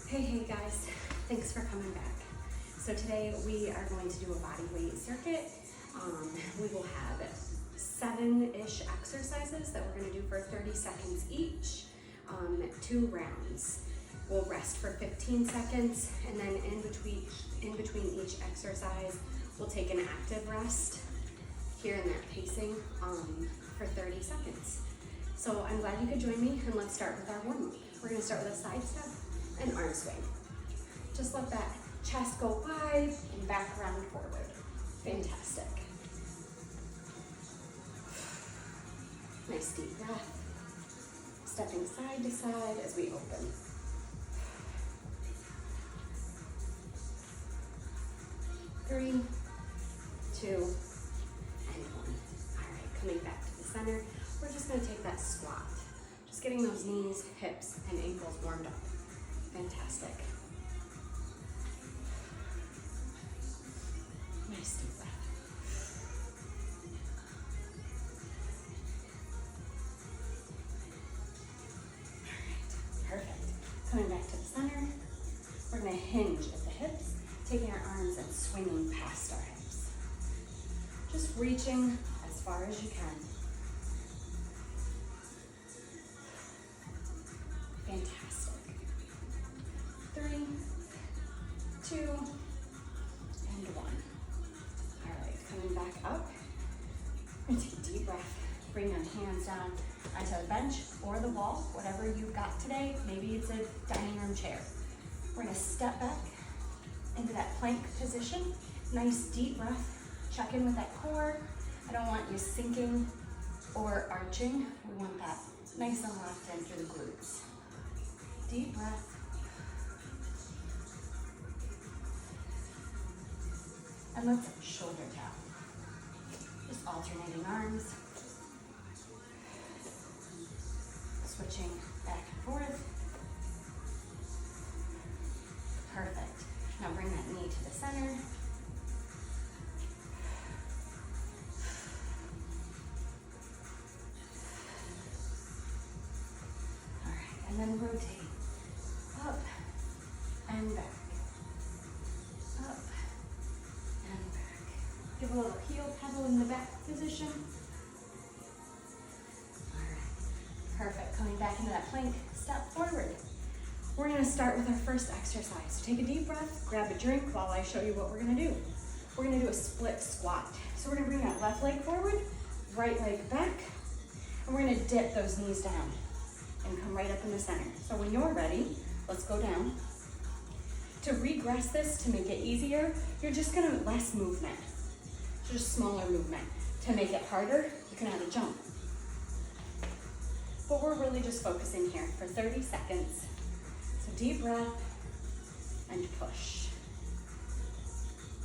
Hey guys, thanks for coming back. So today we are going to do a body weight circuit. We will have 7-ish exercises that we're going to do for 30 seconds each, 2 rounds. We'll rest for 15 seconds, and then in between each exercise, we'll take an active rest here in that pacing for 30 seconds. So I'm glad you could join me, and let's start with our warm-up. We're going to start with a side step and arm swing. Just let that chest go wide and back round forward. Fantastic. Nice deep breath. Stepping side to side as we open. Three, 2, and 1. All right, coming back to the center. We're just going to take that squat. Just getting those knees, hips, and ankles warmed up. Fantastic. Nice deep breath. All right, perfect. Coming back to the center, we're going to hinge at the hips, taking our arms and swinging past our hips. Just reaching as far as you can. Fantastic. 3, 2, and 1. All right, coming back up. We're gonna take a deep breath. Bring your hands down onto the bench or the wall, whatever you've got today. Maybe it's a dining room chair. We're gonna step back into that plank position. Nice deep breath. Check in with that core. I don't want you sinking or arching. We want that nice and locked in through the glutes. Deep breath. And let's shoulder down. Just alternating arms. Switching back and forth. Perfect. Now bring that knee to the center. All right, and then rotate. Up and back. Up and back. Give a little heel pedal in the back position. All right, perfect. Coming back into that plank, step forward. We're gonna start with our first exercise. So take a deep breath, grab a drink while I show you what we're gonna do. We're gonna do a split squat. So we're gonna bring that left leg forward, right leg back, and we're gonna dip those knees down and come right up in the center. So when you're ready, let's go down. To regress this, to make it easier, you're just gonna less movement. Just smaller movement. To make it harder, you can add a jump. But we're really just focusing here for 30 seconds. So deep breath and push.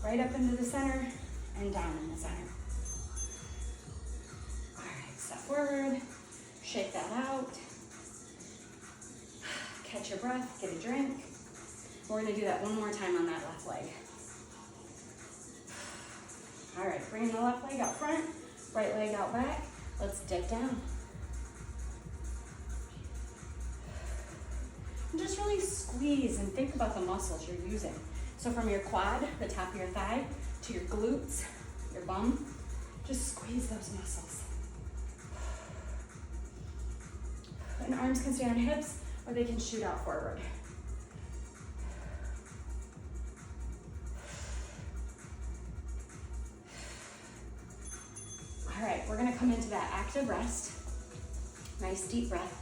Right up into the center and down in the center. All right, step forward, shake that out. Catch your breath, get a drink. We're gonna do that one more time on that left leg. All right, bringing the left leg out front, right leg out back. Let's dip down. And just really squeeze and think about the muscles you're using. So from your quad, the top of your thigh, to your glutes, your bum, just squeeze those muscles. And arms can stay on hips, or they can shoot out forward. All right, we're gonna come into that active rest. Nice deep breath.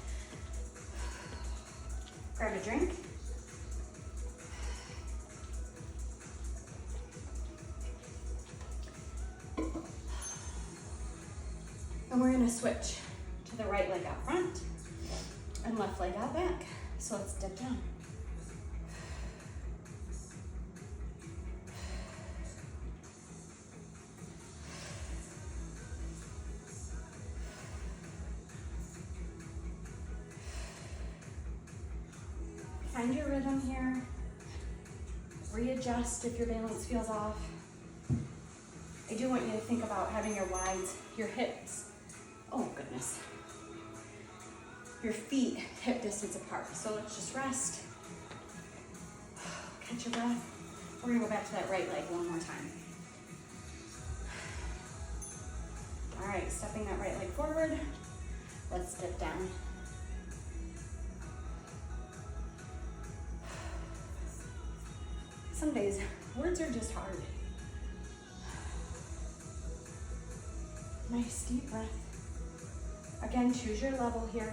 Grab a drink. And we're gonna switch to the right leg out front and left leg out back. So let's dip down. Find your rhythm here. Readjust if your balance feels off. I do want you to think about having your wides, your hips. Oh goodness. Your feet hip distance apart. So let's just rest. Catch your breath. We're gonna go back to that right leg one more time. All right, stepping that right leg forward. Let's dip down. Some days, words are just hard. Nice deep breath. Again, choose your level here.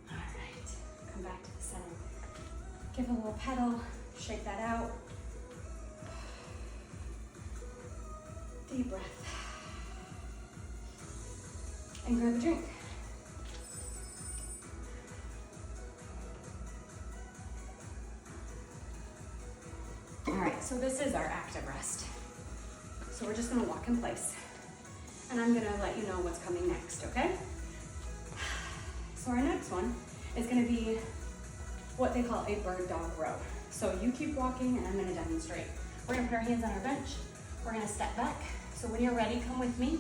All right, come back to the center. Give a little pedal, shake that out. Deep breath. And grab a drink. All right, so this is our active rest. So we're just gonna walk in place. And I'm gonna let you know what's coming next, okay? So our next one is gonna be what they call a bird dog row. So you keep walking and I'm gonna demonstrate. We're gonna put our hands on our bench. We're gonna step back. So when you're ready, come with me.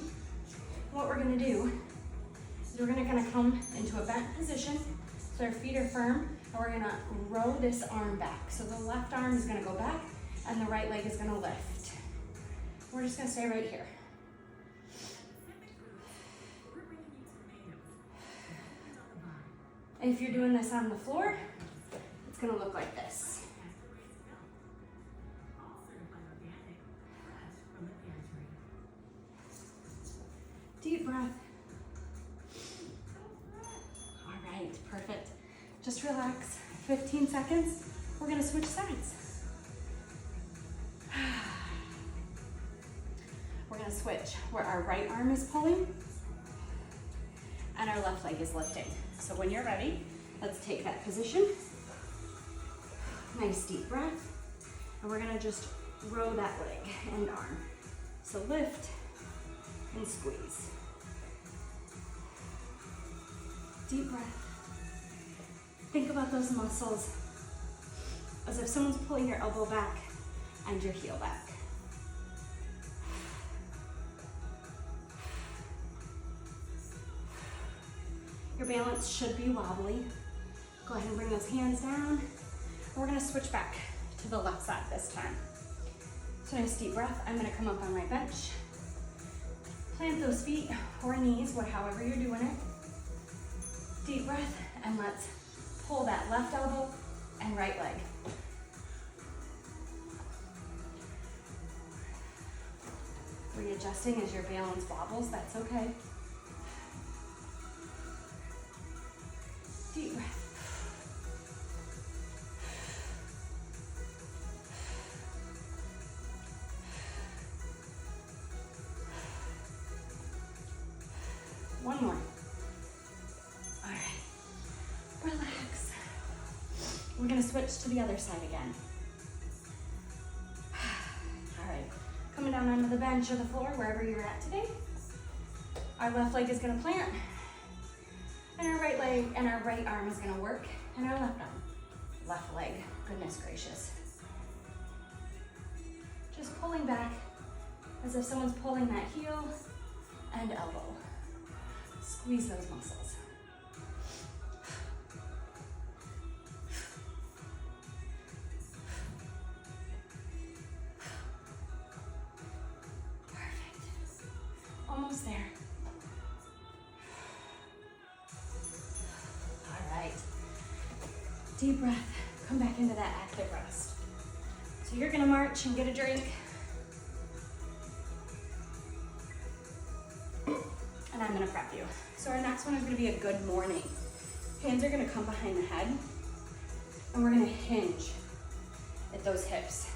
What we're gonna do is we're gonna come into a bent position. So our feet are firm, and we're gonna row this arm back. So the left arm is gonna go back, and the right leg is gonna lift. We're just gonna stay right here. And if you're doing this on the floor, it's gonna look like this. Deep breath. All right, perfect. Just relax. 15 seconds. We're gonna switch sides. We're gonna switch where our right arm is pulling and our left leg is lifting. So when you're ready, let's take that position. Nice deep breath. And we're gonna just row that leg and arm. So lift and squeeze. Deep breath. Think about those muscles as if someone's pulling your elbow back and your heel back. Your balance should be wobbly. Go ahead and bring those hands down. We're gonna switch back to the left side this time. So nice deep breath. I'm gonna come up on my bench. Plant those feet or knees, however you're doing it. Deep breath, and let's pull that left elbow and right leg. Readjusting as your balance wobbles, that's okay. Deep breath. One more. All right. Relax. We're gonna switch to the other side again. All right. Coming down onto the bench or the floor, wherever you're at today. Our left leg is gonna plant. And our right leg and our right arm is gonna work. And our left arm. Left leg. Goodness gracious. Just pulling back as if someone's pulling that heel and elbow. Squeeze those muscles. Perfect. Almost there. All right. Deep breath. Come back into that active rest. So you're gonna march and get a drink. And I'm gonna prep you. So our next one is gonna be a good morning. Hands are gonna come behind the head, and we're gonna hinge at those hips.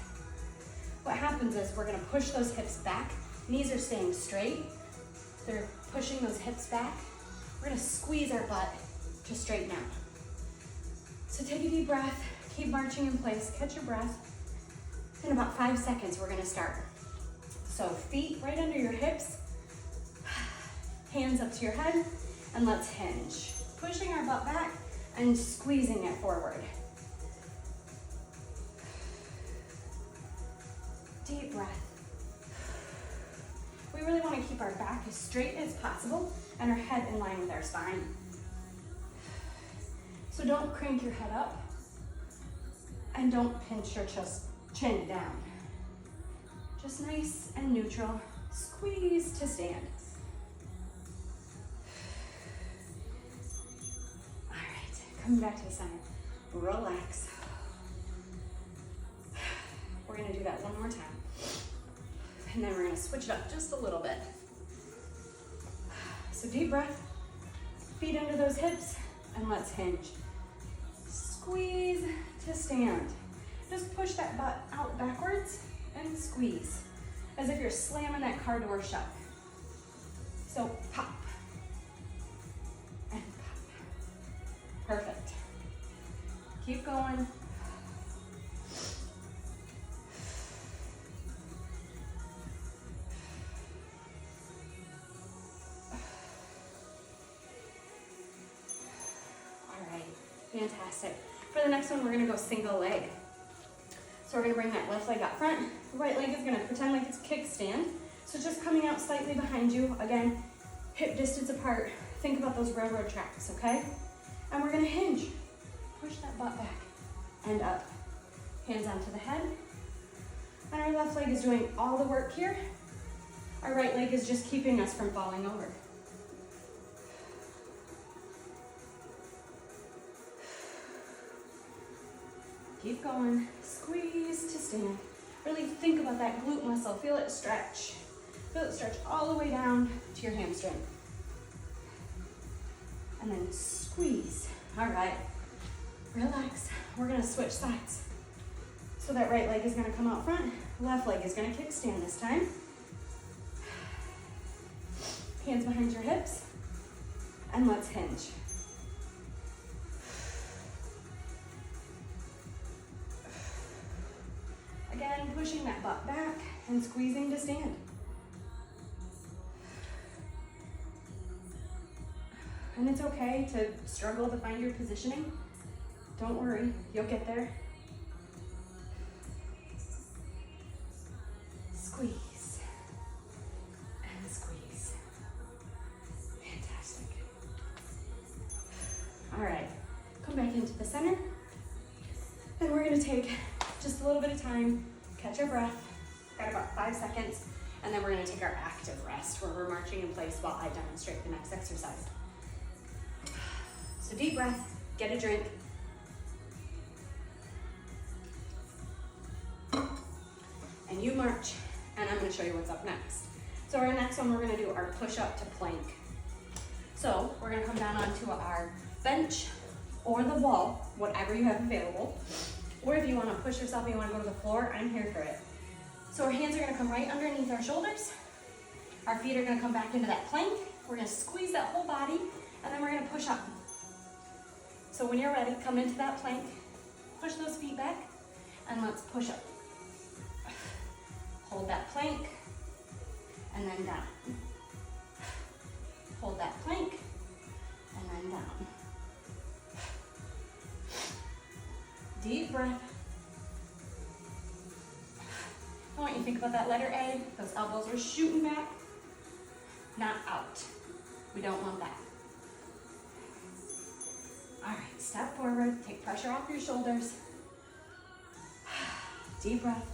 What happens is we're gonna push those hips back. Knees are staying straight. They're pushing those hips back. We're gonna squeeze our butt to straighten out. So take a deep breath, keep marching in place, catch your breath. In about 5 seconds, we're gonna start. So feet right under your hips, hands up to your head, and let's hinge. Pushing our butt back and squeezing it forward. Deep breath. We really want to keep our back as straight as possible and our head in line with our spine. So don't crank your head up and don't pinch your chin down. Just nice and neutral. Squeeze to stand. All right, coming back to the center. Relax. We're gonna do that one more time. And then we're gonna switch it up just a little bit. So deep breath, feet under those hips, and let's hinge. Squeeze to stand. Just push that butt out backwards and squeeze, as if you're slamming that car door shut. So pop and pop. Perfect. Keep going. Fantastic. For the next one, we're gonna go single leg. So we're gonna bring that left leg up front. The right leg is gonna pretend like it's a kickstand. So just coming out slightly behind you. Again, hip distance apart. Think about those railroad tracks, okay? And we're gonna hinge. Push that butt back and up. Hands onto the head. And our left leg is doing all the work here. Our right leg is just keeping us from falling over. Keep going, squeeze to stand. Really think about that glute muscle, feel it stretch. Feel it stretch all the way down to your hamstring. And then squeeze. All right, relax. We're gonna switch sides. So that right leg is gonna come out front, left leg is gonna kickstand this time. Hands behind your hips, and let's hinge. Again, pushing that butt back and squeezing to stand. And it's okay to struggle to find your positioning. Don't worry, you'll get there. Squeeze and squeeze. Fantastic. All right, come back into the center. And we're gonna take just a little bit of time, catch our breath, got about 5 seconds, and then we're gonna take our active rest where we're marching in place while I demonstrate the next exercise. So deep breath, get a drink. And you march, and I'm gonna show you what's up next. So our next one, we're gonna do our push-up to plank. So we're gonna come down onto our bench or the wall, whatever you have available. Or if you wanna push yourself and you wanna go to the floor, I'm here for it. So our hands are gonna come right underneath our shoulders. Our feet are gonna come back into that plank. We're gonna squeeze that whole body, and then we're gonna push up. So when you're ready, come into that plank, push those feet back, and let's push up. Hold that plank, and then down. Hold that plank, and then down. Deep breath. I want you to think about that letter A. Those elbows are shooting back, not out. We don't want that. All right, step forward, take pressure off your shoulders. Deep breath.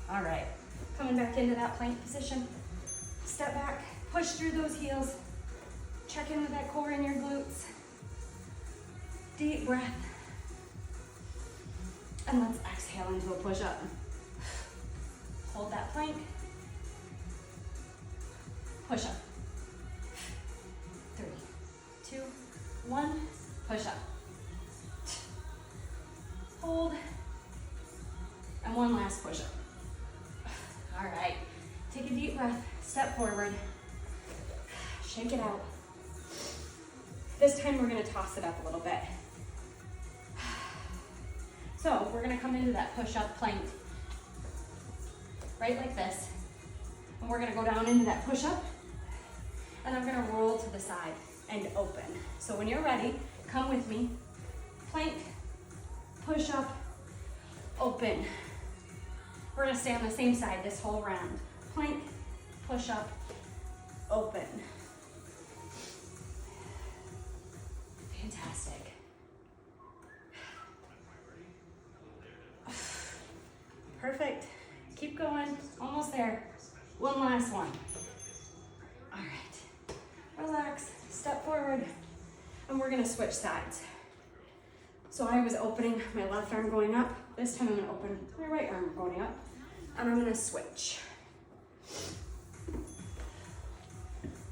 All right, coming back into that plank position. Step back, push through those heels. Check in with that core in your glutes. Deep breath. And let's exhale into a push-up. Hold that plank. Push up. 3, 2, 1, push up. Hold. And one last push up. All right, take a deep breath, step forward, shake it out. This time we're gonna toss it up a little bit. So we're gonna come into that push-up plank, right like this. And we're gonna go down into that push-up, and I'm gonna roll to the side and open. So when you're ready, come with me. Plank, push-up, open. We're gonna stay on the same side this whole round. Plank, push up, open. Fantastic. Perfect. Keep going. Almost there. One last one. All right. Relax. Step forward. And we're going to switch sides. So I was opening my left arm going up. This time I'm going to open my right arm going up. And I'm going to switch.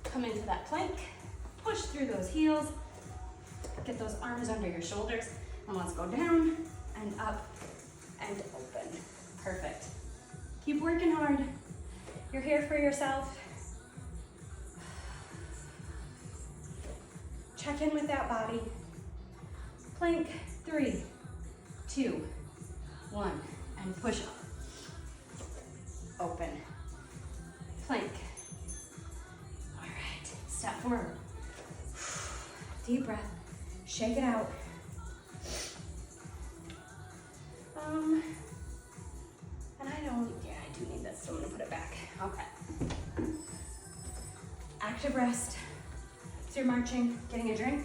Come into that plank. Push through those heels. Get those arms under your shoulders. And let's go down and up and open. Perfect. Keep working hard. You're here for yourself. Check in with that body. Plank, 3, 2, 1, and push up. Open. Plank. All right, step forward. Deep breath. Shake it out. And I do need this, so I'm gonna put it back. Okay. Active rest. So you're marching, getting a drink.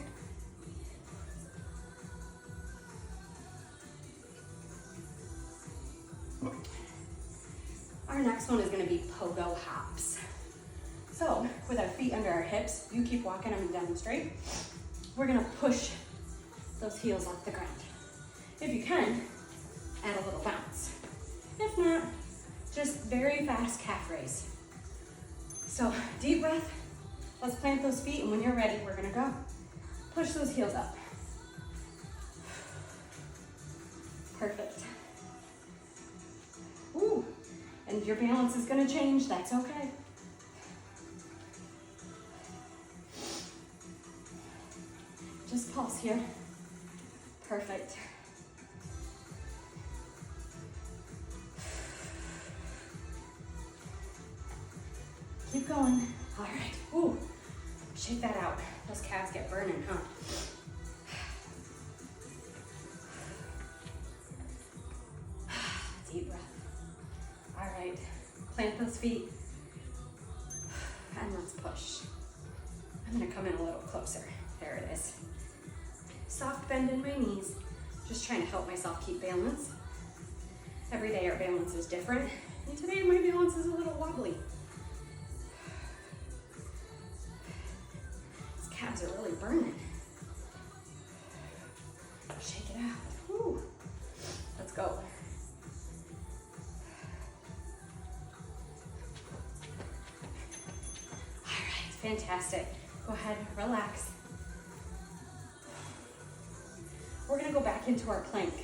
Our next one is gonna be pogo hops. So with our feet under our hips, you keep walking them down straight. We're gonna push those heels off the ground. If you can, add a little bounce. If not, just very fast calf raise. So deep breath, let's plant those feet, and when you're ready, we're gonna go. Push those heels up. Perfect. Ooh, and your balance is gonna change, that's okay. Just pulse here. Perfect. Keep going. All right. Ooh, shake that out. Those calves get burning, huh? Deep breath. All right. Plant those feet. And let's push. I'm gonna come in a little closer. There it is. Soft bend in my knees. Just trying to help myself keep balance. Every day our balance is different. And today my balance is a little wobbly. These calves are really burning. Shake it out. Woo. Let's go. All right, fantastic. Go ahead, relax. We're gonna go back into our plank.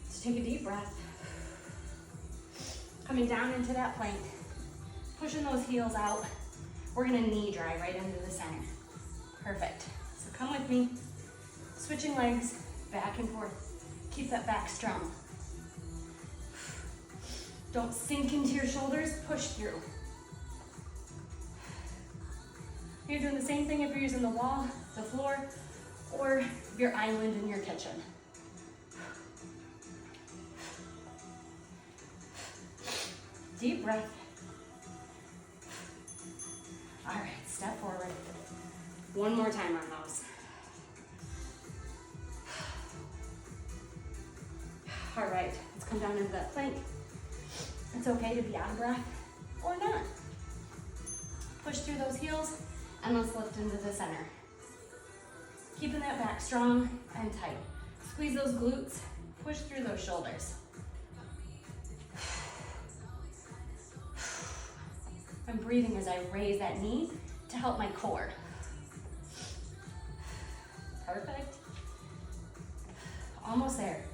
Just take a deep breath. Coming down into that plank. Pushing those heels out. We're gonna knee drive right into the center. Perfect. So come with me. Switching legs, back and forth. Keep that back strong. Don't sink into your shoulders, push through. You're doing the same thing if you're using the wall, the floor, or your island in your kitchen. Deep breath. All right, step forward. One more time on those. All right, let's come down into that plank. It's okay to be out of breath or not. Push through those heels and let's lift into the center. Keeping that back strong and tight. Squeeze those glutes, push through those shoulders. I'm breathing as I raise that knee to help my core. Perfect. Almost there.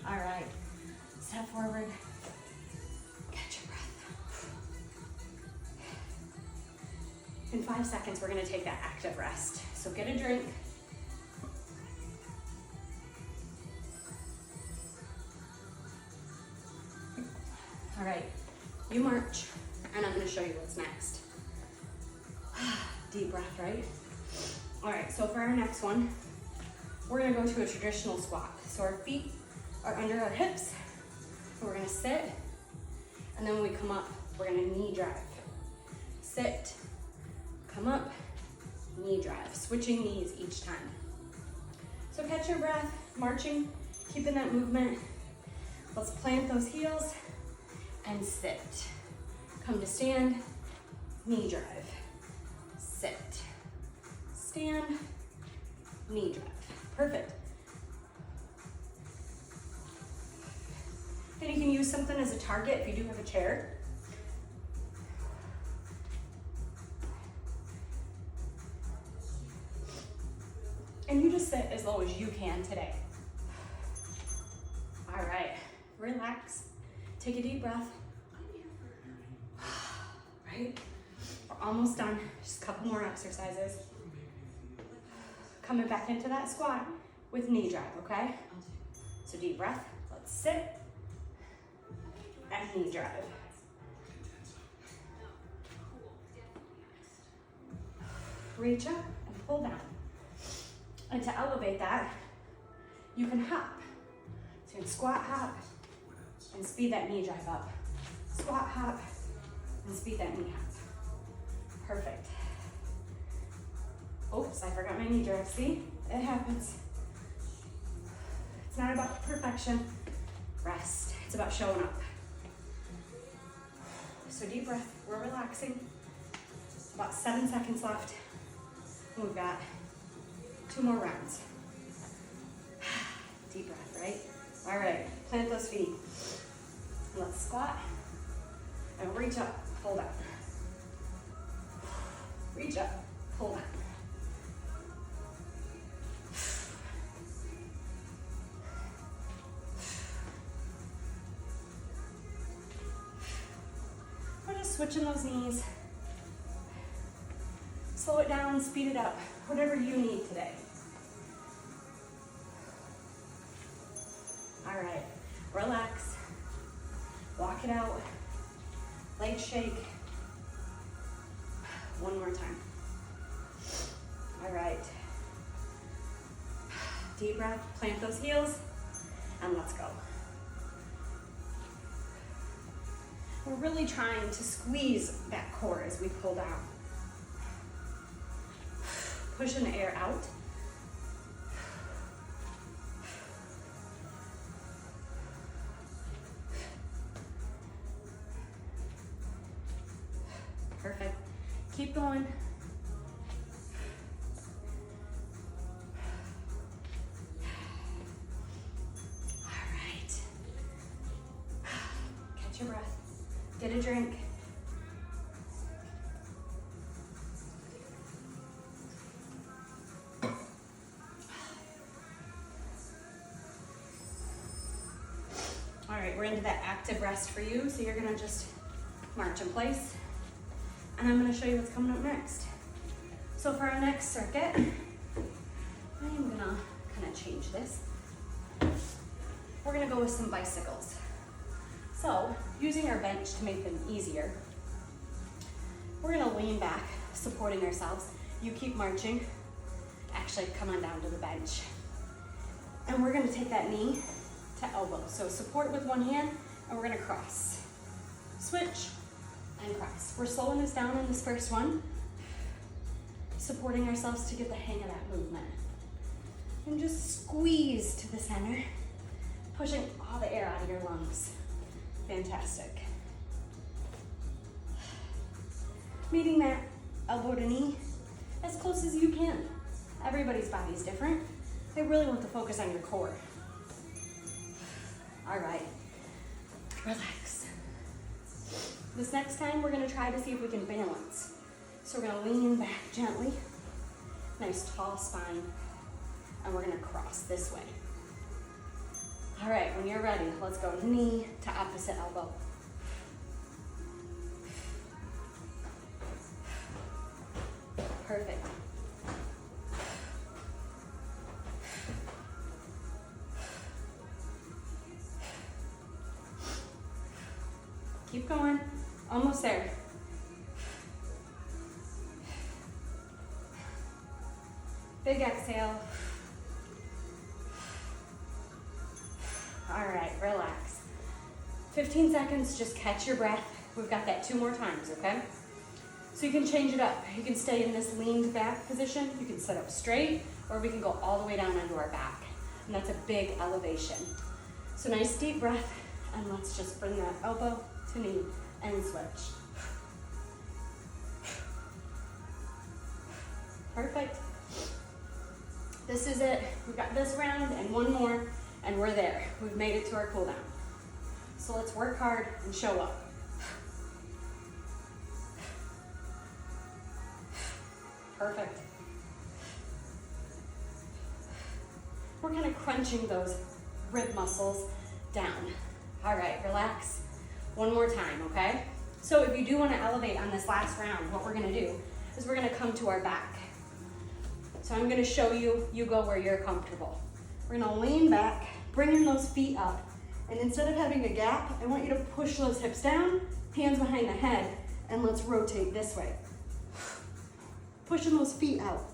All right, step forward. In 5 seconds, we're gonna take that active rest. So get a drink. All right, you march, and I'm gonna show you what's next. Deep breath, right? All right, so for our next one, we're gonna go to a traditional squat. So our feet are under our hips, and we're gonna sit, and then when we come up, we're gonna knee drive. Sit, come up, knee drive, switching knees each time. So catch your breath, marching, keeping that movement. Let's plant those heels and sit. Come to stand, knee drive, sit, stand, knee drive. Perfect. And you can use something as a target if you do have a chair. And you just sit as low as you can today. All right, relax. Take a deep breath. Right? We're almost done. Just a couple more exercises. Coming back into that squat with knee drive, okay? So deep breath. Let's sit and knee drive. Reach up and pull down. And to elevate that, you can hop. So you can squat, hop, and speed that knee drive up. Squat, hop, and speed that knee hop. Perfect. Oops, I forgot my knee drive. See? It happens. It's not about perfection. Rest. It's about showing up. So deep breath. We're relaxing. About 7 seconds left. And we've got 2 more rounds. Deep breath, right? All right, plant those feet. Let's squat and reach up, pull down. Reach up, pull down. We're just switching those knees. Slow it down, speed it up, whatever you need today. All right, relax, walk it out, leg shake. One more time. All right, deep breath, plant those heels, and let's go. We're really trying to squeeze that core as we pull down. Pushing the air out. Perfect. Keep going. All right. Catch your breath. Get a drink. All right, we're into that active rest for you. So you're gonna just march in place. And I'm gonna show you what's coming up next. So for our next circuit, I am gonna kind of change this. We're gonna go with some bicycles. So using our bench to make them easier, we're gonna lean back, supporting ourselves. You keep marching. Actually, come on down to the bench. And we're gonna take that knee to elbow. So support with one hand, and we're gonna cross. Switch and cross. We're slowing this down in this first one, supporting ourselves to get the hang of that movement. And just squeeze to the center, pushing all the air out of your lungs. Fantastic. Meeting that elbow to knee as close as you can. Everybody's body is different. I really want to focus on your core. All right, relax. This next time, we're gonna try to see if we can balance. So we're gonna lean back gently, nice tall spine, and we're gonna cross this way. All right, when you're ready, let's go knee to opposite elbow. Perfect. Keep going, almost there. Big exhale. All right, relax. 15 seconds, just catch your breath. We've got that 2 more times, okay? So you can change it up. You can stay in this leaned back position. You can sit up straight, or we can go all the way down onto our back. And that's a big elevation. So nice deep breath, and let's just bring that elbow to knee and switch. Perfect. This is it. We've got this round and 1 more, and we're there. We've made it to our cool down. So let's work hard and show up. Perfect. We're kind of crunching those rib muscles down. All right, relax. 1 more time, okay? So if you do want to elevate on this last round, what we're going to do is we're going to come to our back. So I'm going to show you, you go where you're comfortable. We're going to lean back, bring in those feet up, and instead of having a gap, I want you to push those hips down, hands behind the head, and let's rotate this way. Pushing those feet out.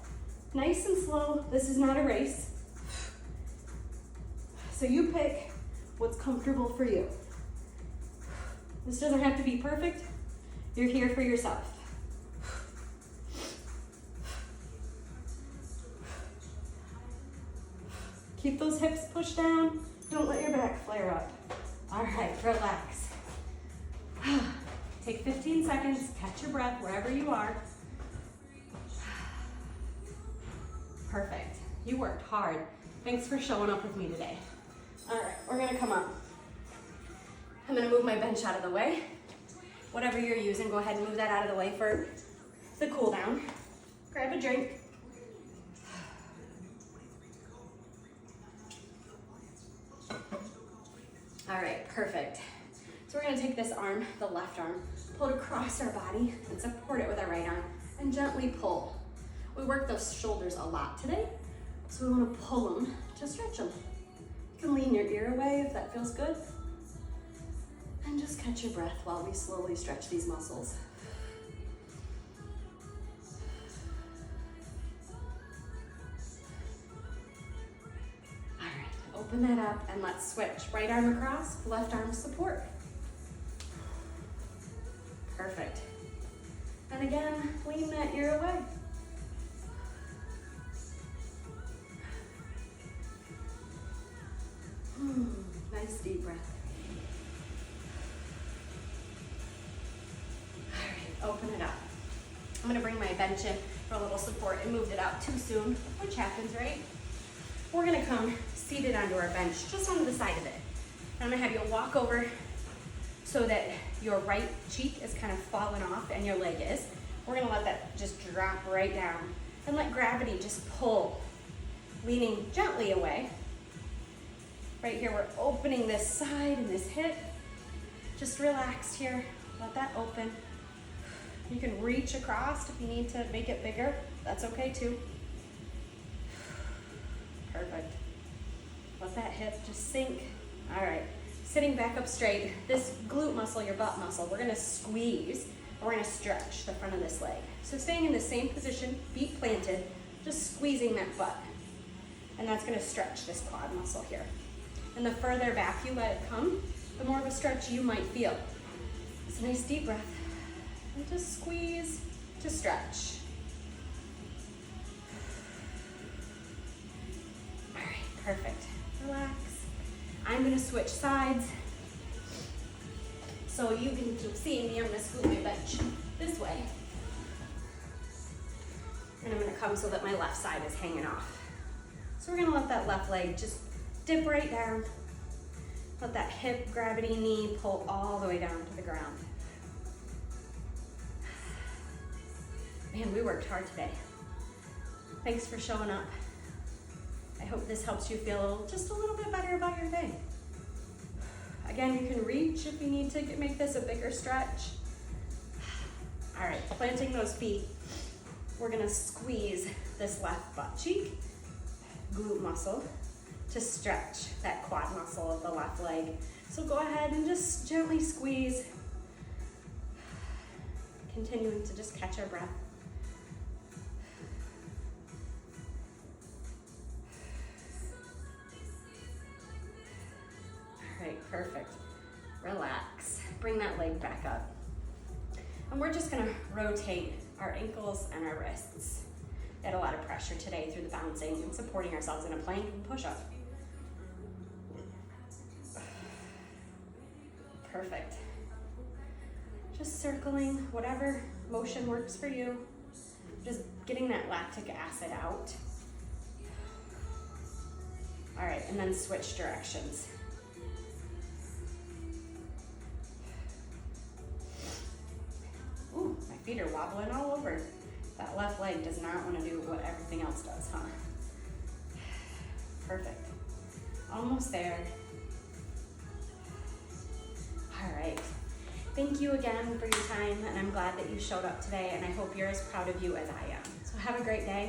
Nice and slow. This is not a race. So you pick what's comfortable for you. This doesn't have to be perfect. You're here for yourself. Keep those hips pushed down. Don't let your back flare up. All right, relax. Take 15 seconds, catch your breath wherever you are. Perfect. You worked hard. Thanks for showing up with me today. All right, we're gonna come up. I'm gonna move my bench out of the way. Whatever you're using, go ahead and move that out of the way for the cool down. Grab a drink. All right, perfect. So we're gonna take this arm, the left arm, pull it across our body and support it with our right arm and gently pull. We work those shoulders a lot today, so we wanna pull them to stretch them. You can lean your ear away if that feels good. And just catch your breath while we slowly stretch these muscles. All right, open that up and let's switch. Right arm across, left arm support. Perfect. And again, lean that ear away. Nice deep breath. All right, open it up. I'm gonna bring my bench in for a little support. I moved it out too soon, which happens, right? We're gonna come seated onto our bench, just on the side of it. And I'm gonna have you walk over so that your right cheek is kind of falling off and your leg is. We're gonna let that just drop right down and let gravity just pull, leaning gently away. Right here, we're opening this side and this hip. Just relaxed here, let that open. You can reach across if you need to make it bigger. That's okay too. Perfect. Let that hip just sink. All right, sitting back up straight. This glute muscle, your butt muscle, we're gonna squeeze. We're gonna stretch the front of this leg. So staying in the same position, feet planted, just squeezing that butt. And that's gonna stretch this quad muscle here. And the further back you let it come, the more of a stretch you might feel. It's a nice deep breath. And just squeeze to stretch. All right, perfect. Relax. I'm gonna switch sides. So you can keep seeing me. I'm gonna scoot my bench this way. And I'm gonna come so that my left side is hanging off. So we're gonna let that left leg just dip right down. Let that hip, gravity, knee pull all the way down to the ground. Man, we worked hard today. Thanks for showing up. I hope this helps you feel just a little bit better about your day. Again, you can reach if you need to make this a bigger stretch. All right, planting those feet. We're gonna squeeze this left butt cheek, glute muscle, to stretch that quad muscle of the left leg. So go ahead and just gently squeeze. Continuing to just catch our breath. Perfect. Relax. Bring that leg back up. And we're just gonna rotate our ankles and our wrists. We had a lot of pressure today through the bouncing and supporting ourselves in a plank and push-up. Perfect. Just circling, whatever motion works for you. Just getting that lactic acid out. All right, and then switch directions. Ooh, my feet are wobbling all over. That left leg does not want to do what everything else does, huh? Perfect. Almost there. All right. Thank you again for your time, and I'm glad that you showed up today, and I hope you're as proud of you as I am. So have a great day.